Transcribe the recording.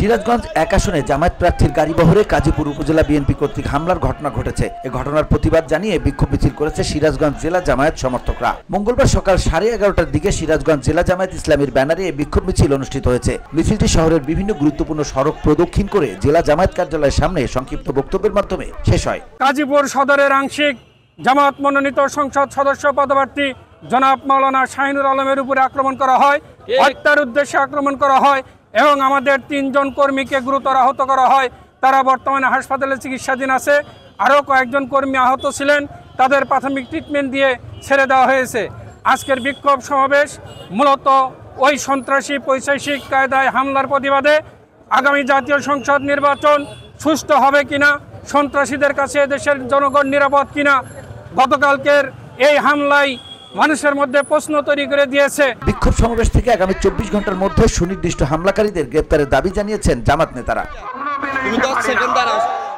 সিরাজগঞ্জ এক আসনে জামায়াত প্রার্থীর গাড়িবহরে কাজীপুর উপজেলা বিএনপি কর্তৃক হামলার ঘটনা ঘটেছে। এ ঘটনার প্রতিবাদ জানিয়ে বিক্ষোভ মিছিল করেছে সিরাজগঞ্জ জেলা জামায়াত সমর্থকরা। মঙ্গলবার সকাল 11:30টার দিকে সিরাজগঞ্জ জেলা জামায়াত ইসলামীর ব্যানারে এই বিক্ষোভ মিছিল অনুষ্ঠিত হয়েছে। মিছিলটি শহরের বিভিন্ন গুরুত্বপূর্ণ সড়ক প্রদক্ষিণ করে জেলা জামায়াত কার্যালয়ের সামনে সংক্ষিপ্ত বক্তব্যের মাধ্যমে শেষ হয়। কাজীপুর সদরের আংশিক জামায়াত মনোনীত সংসদ সদস্য পদপ্রার্থী জনাব মাওলানা শাহিনুর আলমের উপরে আক্রমণ করা হয়, হত্যার উদ্দেশ্যে আক্রমণ করা হয় এবং আমাদের 3 জন কর্মীকে গুরুতর আহত করা হয়। তারা বর্তমানে হাসপাতালে চিকিৎসাধীন আছে। আরও কয়েকজন কর্মী আহত ছিলেন, তাদের প্রাথমিক ট্রিটমেন্ট দিয়ে ছেড়ে দেওয়া হয়েছে। আজকের বিক্ষোভ সমাবেশ মূলত ওই সন্ত্রাসী পৈশাচিক কায়দায় হামলার প্রতিবাদে। আগামী জাতীয় সংসদ নির্বাচন সুষ্ঠু হবে কিনা, সন্ত্রাসীদের কাছে দেশের জনগণ নিরাপদ কিনা, গতকালকের এই হামলায় মানুষের মধ্যে প্রশ্ন তৈরি করে দিয়েছে। বিক্ষোভ সমাবেশ থেকে আগামী 24 ঘন্টার মধ্যে সুনির্দিষ্ট হামলাকারীদের গ্রেপ্তারের দাবি জানিয়েছেন জামাত নেতারা।